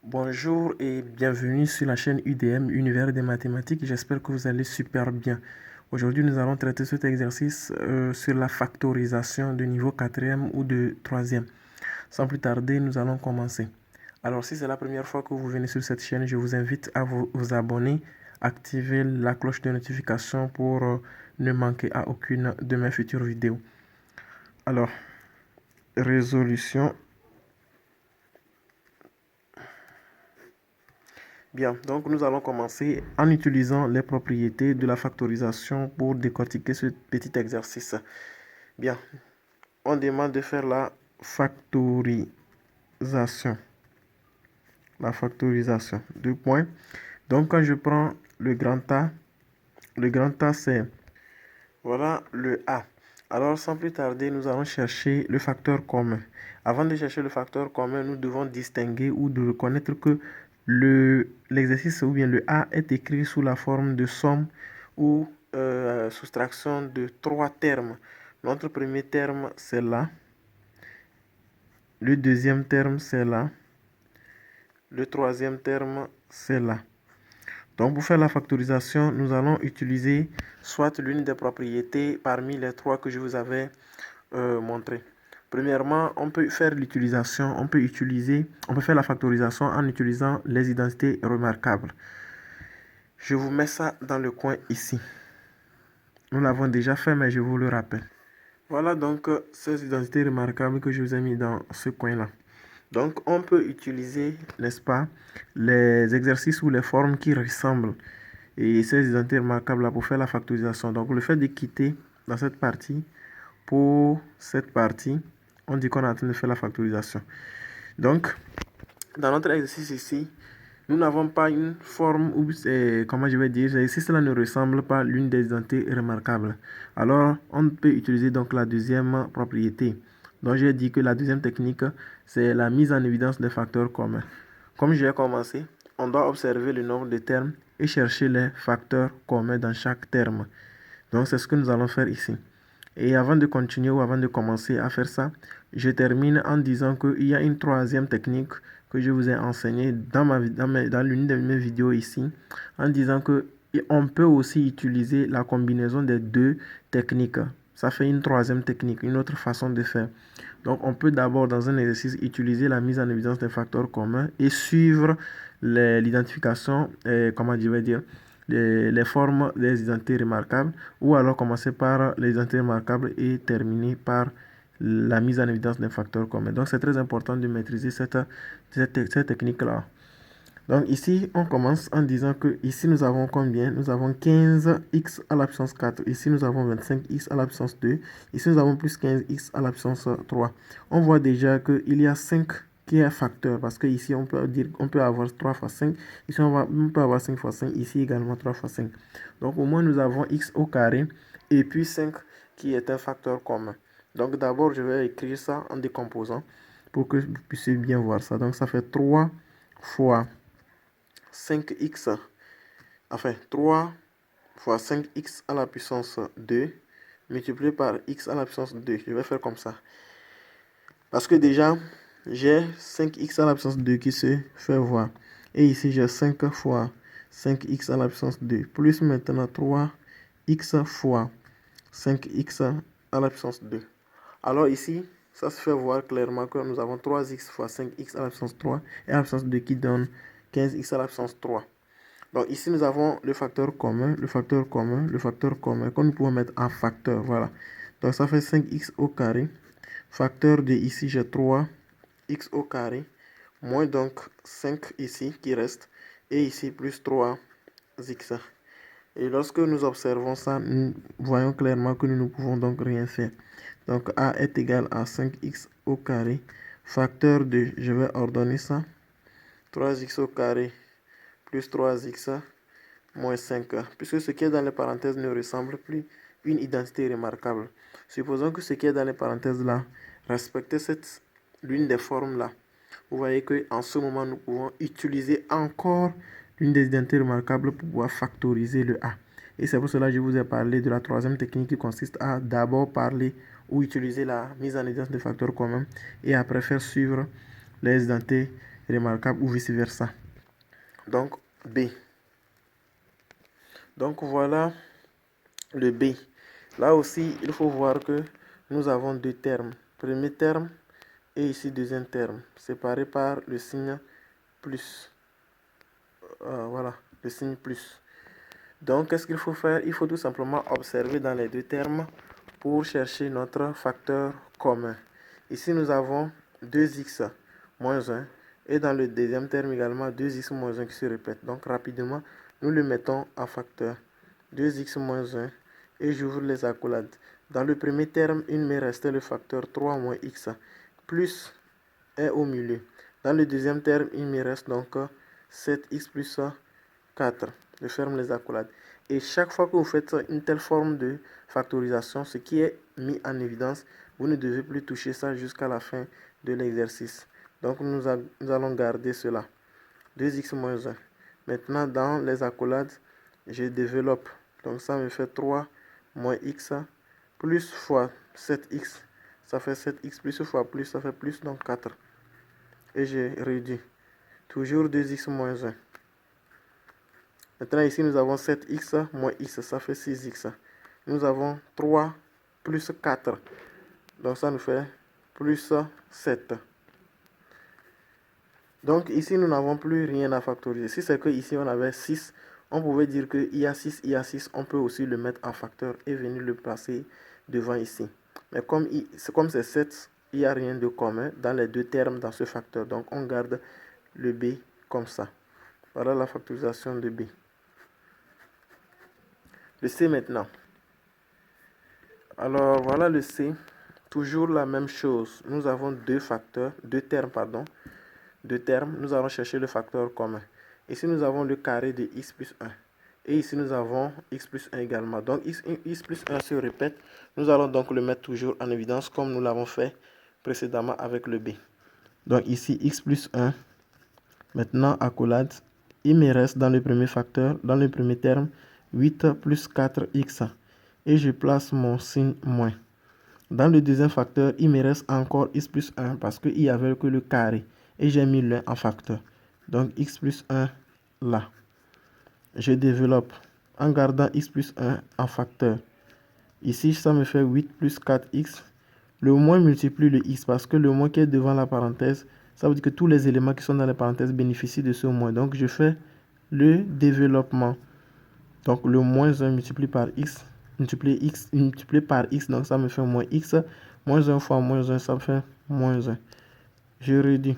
Bonjour et bienvenue sur la chaîne UDM, Univers des mathématiques. J'espère que vous allez super bien. Aujourd'hui, nous allons traiter cet exercice sur la factorisation de niveau 4e ou de 3e. Sans plus tarder, nous allons commencer. Alors, si c'est la première fois que vous venez sur cette chaîne, je vous invite à vous abonner, activer la cloche de notification pour ne manquer à aucune de mes futures vidéos. Alors, résolution. Bien, donc nous allons commencer en utilisant les propriétés de la factorisation pour décortiquer ce petit exercice. Bien, on demande de faire la factorisation. La factorisation. Deux points. Donc quand je prends le grand A c'est, voilà le A. Alors sans plus tarder, nous allons chercher le facteur commun. Avant de chercher le facteur commun, nous devons distinguer ou de reconnaître que l'exercice ou bien le A est écrit sous la forme de somme ou soustraction de trois termes. Notre premier terme, c'est là. Le deuxième terme, c'est là. Le troisième terme, c'est là. Donc, pour faire la factorisation, nous allons utiliser soit l'une des propriétés parmi les trois que je vous avais montrées. Premièrement, on peut faire la factorisation en utilisant les identités remarquables. Je vous mets ça dans le coin ici. Nous l'avons déjà fait, mais je vous le rappelle. Voilà donc ces identités remarquables que je vous ai mis dans ce coin-là. Donc, on peut utiliser, n'est-ce pas, les exercices ou les formes qui ressemblent et ces identités remarquables-là pour faire la factorisation. Donc, le fait de quitter dans cette partie, pour cette partie, on dit qu'on est en train de faire la factorisation. Donc, dans notre exercice ici, nous n'avons pas une forme où, comment je vais dire, si cela ne ressemble pas à l'une des identités remarquables. Alors, on peut utiliser donc la deuxième propriété. Donc, j'ai dit que la deuxième technique, c'est la mise en évidence des facteurs communs. Comme j'ai commencé, on doit observer le nombre de termes et chercher les facteurs communs dans chaque terme. Donc, c'est ce que nous allons faire ici. Et avant de continuer ou avant de commencer à faire ça, je termine en disant qu'il y a une troisième technique que je vous ai enseignée dans l'une de mes vidéos ici, en disant que on peut aussi utiliser la combinaison des deux techniques. Ça fait une troisième technique, une autre façon de faire. Donc, on peut d'abord, dans un exercice, utiliser la mise en évidence des facteurs communs et suivre l'identification, comment je vais dire, les formes des identités remarquables, ou alors commencer par les identités remarquables et terminer par la mise en évidence des facteurs communs. Donc, c'est très important de maîtriser cette technique-là. Donc, ici, on commence en disant que ici, nous avons combien? Nous avons 15x à la puissance 4. Ici, nous avons 25x à la puissance 2. Ici, nous avons plus 15x à la puissance 3. On voit déjà qu'il y a 5 qui est un facteur, parce que ici on peut avoir 3 fois 5, ici on peut avoir 5 fois 5, ici également 3 fois 5. Donc au moins nous avons x au carré et puis 5 qui est un facteur commun. Donc d'abord je vais écrire ça en décomposant pour que vous puissiez bien voir ça. Donc ça fait 3 fois 5x, enfin 3 fois 5x à la puissance 2 multiplié par x à la puissance 2. Je vais faire comme ça. Parce que déjà, j'ai 5x à la puissance 2 qui se fait voir. Et ici, j'ai 5 fois 5x à la puissance 2. Plus maintenant 3x fois 5x à la puissance 2. Alors ici, ça se fait voir clairement que nous avons 3x fois 5x à la puissance 3 et à la puissance 2 qui donne 15x à la puissance 3. Donc ici, nous avons le facteur commun, que nous pouvons mettre en facteur. Voilà. Donc ça fait 5x au carré. Facteur de ici, j'ai 3x au carré, moins donc 5 ici qui reste, et ici plus 3x. Et lorsque nous observons ça, nous voyons clairement que nous ne pouvons donc rien faire. Donc A est égal à 5x au carré, facteur de, je vais ordonner ça, 3x au carré plus 3x moins 5, puisque ce qui est dans les parenthèses ne ressemble plus à une identité remarquable. Supposons que ce qui est dans les parenthèses là respecte l'une des formes là. Vous voyez qu'en ce moment, nous pouvons utiliser encore l'une des identités remarquables pour pouvoir factoriser le A. Et c'est pour cela que je vous ai parlé de la troisième technique qui consiste à d'abord parler ou utiliser la mise en évidence des facteurs communs et après faire suivre les identités remarquable ou vice-versa. Donc, B. Donc, voilà le B. Là aussi, il faut voir que nous avons deux termes. Premier terme et ici deuxième terme, séparés par le signe plus. Voilà, le signe plus. Donc, qu'est-ce qu'il faut faire? Il faut tout simplement observer dans les deux termes pour chercher notre facteur commun. Ici, nous avons 2x moins 1 et dans le deuxième terme également 2x moins 1 qui se répète. Donc, rapidement, nous le mettons en facteur. 2x moins 1 et j'ouvre les accolades. Dans le premier terme, il me restait le facteur 3 moins x plus est au milieu. Dans le deuxième terme, il me reste donc 7x plus 4. Je ferme les accolades. Et chaque fois que vous faites une telle forme de factorisation, ce qui est mis en évidence, vous ne devez plus toucher ça jusqu'à la fin de l'exercice. Donc nous allons garder cela. 2x moins 1. Maintenant, dans les accolades, je développe. Donc ça me fait 3 moins x plus fois 7x. Ça fait 7x plus fois plus, ça fait plus, donc 4. Et j'ai réduit. Toujours 2x moins 1. Maintenant, ici, nous avons 7x moins x, ça fait 6x. Nous avons 3 plus 4. Donc, ça nous fait plus 7. Donc, ici, nous n'avons plus rien à factoriser. Si c'est que ici, on avait 6, on pouvait dire que il y a 6, on peut aussi le mettre en facteur et venir le placer devant ici. Mais comme c'est 7, il n'y a rien de commun dans les deux termes dans ce facteur. Donc, on garde le b comme ça. Voilà la factorisation de b. Le C maintenant. Alors voilà le C. Toujours la même chose. Nous avons deux termes. Nous allons chercher le facteur commun. Ici nous avons le carré de x plus 1. Et ici nous avons x plus 1 également. Donc x plus 1 se répète. Nous allons donc le mettre toujours en évidence comme nous l'avons fait précédemment avec le B. Donc ici x plus 1. Maintenant accolade. Il me reste dans le premier facteur, dans le premier terme, 8 plus 4x. Et je place mon signe moins. Dans le deuxième facteur, il me reste encore x plus 1 parce qu'il n'y avait que le carré. Et j'ai mis l'un en facteur. Donc x plus 1 là. Je développe en gardant x plus 1 en facteur. Ici, ça me fait 8 plus 4x. Le moins multiplie le x parce que le moins qui est devant la parenthèse, ça veut dire que tous les éléments qui sont dans la parenthèse bénéficient de ce moins. Donc je fais le développement. Donc le moins 1 multiplié par x, multiplié par x, donc ça me fait moins x. Moins 1 fois moins 1, ça me fait moins 1. Je réduis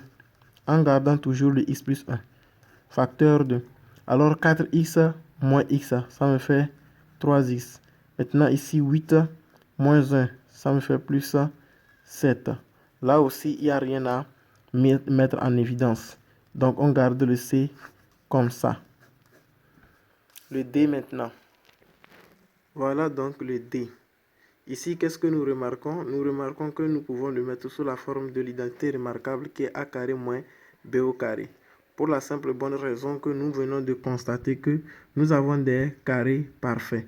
en gardant toujours le x plus 1. Facteur 2. Alors 4x moins x, ça me fait 3x. Maintenant ici 8 moins 1, ça me fait plus 7. Là aussi, il n'y a rien à mettre en évidence. Donc on garde le C comme ça. Le D maintenant. Voilà donc le D. Ici, qu'est-ce que nous remarquons? Nous remarquons que nous pouvons le mettre sous la forme de l'identité remarquable qui est a carré moins b au carré. Pour la simple bonne raison que nous venons de constater que nous avons des carrés parfaits.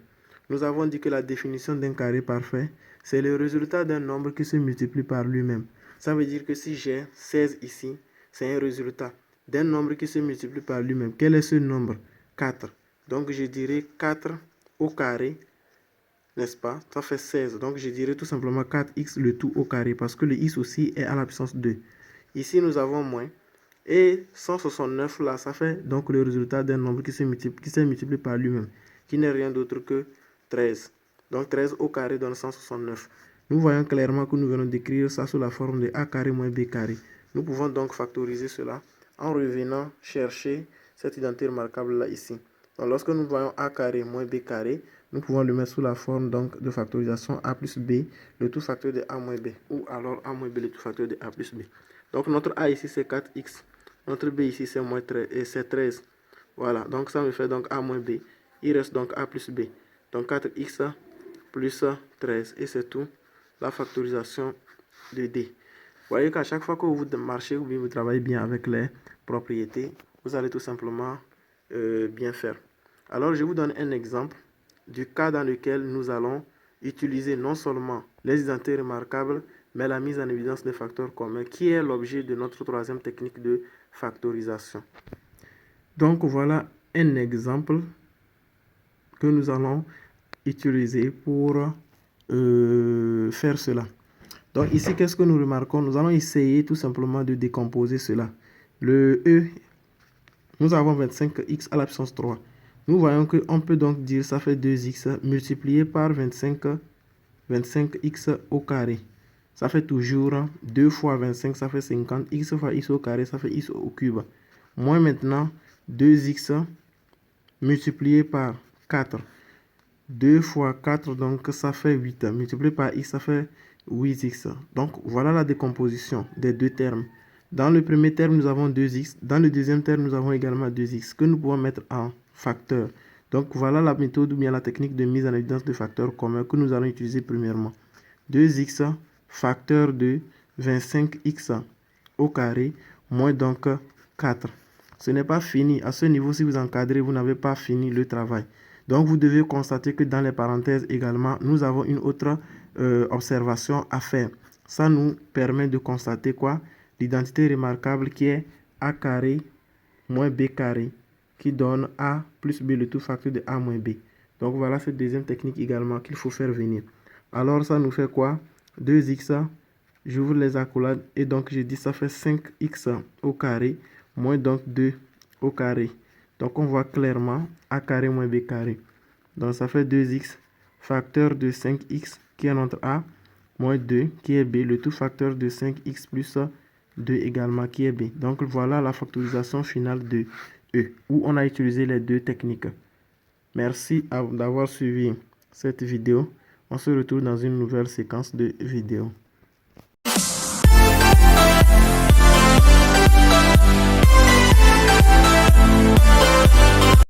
Nous avons dit que la définition d'un carré parfait, c'est le résultat d'un nombre qui se multiplie par lui-même. Ça veut dire que si j'ai 16 ici, c'est un résultat d'un nombre qui se multiplie par lui-même. Quel est ce nombre? 4. Donc je dirais 4 au carré, n'est-ce pas? Ça fait 16. Donc je dirais tout simplement 4x le tout au carré parce que le x aussi est à la puissance 2. Ici nous avons moins. Et 169 là, ça fait donc le résultat d'un nombre qui s'est multiplié par lui-même, qui n'est rien d'autre que 13. Donc 13 au carré donne 169. Nous voyons clairement que nous venons d'écrire ça sous la forme de a carré moins b carré. Nous pouvons donc factoriser cela en revenant chercher cette identité remarquable là ici. Donc lorsque nous voyons a carré moins b carré, nous pouvons le mettre sous la forme donc de factorisation a plus b, le tout facteur de a moins b, ou alors a moins b, le tout facteur de a plus b. Donc notre a ici c'est 4x, notre b ici c'est moins 13, et c'est 13. Voilà, donc ça me fait donc a moins b. Il reste donc a plus b. Donc 4x plus 13, et c'est tout la factorisation de d. Vous voyez qu'à chaque fois que vous marchez ou bien vous travaillez bien avec les propriétés, vous allez tout simplement bien faire. Alors je vous donne un exemple du cas dans lequel nous allons utiliser non seulement les identités remarquables, mais la mise en évidence des facteurs communs, qui est l'objet de notre troisième technique de factorisation. Donc voilà un exemple que nous allons utiliser pour faire cela. Donc ici, qu'est-ce que nous remarquons? Nous allons essayer tout simplement de décomposer cela. Le E, nous avons 25x à la puissance 3. Nous voyons qu'on peut donc dire ça fait 2x multiplié par 25x au carré. Ça fait toujours 2 fois 25, ça fait 50. X fois x au carré, ça fait x au cube. Moins maintenant 2x multiplié par 4. 2 fois 4, donc ça fait 8. Multiplié par x, ça fait 8x. Donc voilà la décomposition des deux termes. Dans le premier terme, nous avons 2x. Dans le deuxième terme, nous avons également 2x que nous pouvons mettre en facteur. Donc voilà la méthode ou bien la technique de mise en évidence de facteurs communs que nous allons utiliser premièrement. 2x facteur de 25x au carré moins donc 4. Ce n'est pas fini. À ce niveau, si vous encadrez, vous n'avez pas fini le travail. Donc vous devez constater que dans les parenthèses également, nous avons une autre observation à faire. Ça nous permet de constater quoi? L'identité remarquable qui est a carré moins b carré qui donne a plus b, le tout facteur de a moins b. Donc voilà cette deuxième technique également qu'il faut faire venir. Alors ça nous fait quoi? 2x, j'ouvre les accolades et donc je dis ça fait 5x au carré moins donc 2 au carré. Donc on voit clairement a carré moins b carré. Donc ça fait 2x facteur de 5x qui est notre a moins 2 qui est b, le tout facteur de 5x plus 2 également qui est b. Donc voilà la factorisation finale de E, où on a utilisé les deux techniques. Merci d'avoir suivi cette vidéo. On se retrouve dans une nouvelle séquence de vidéos.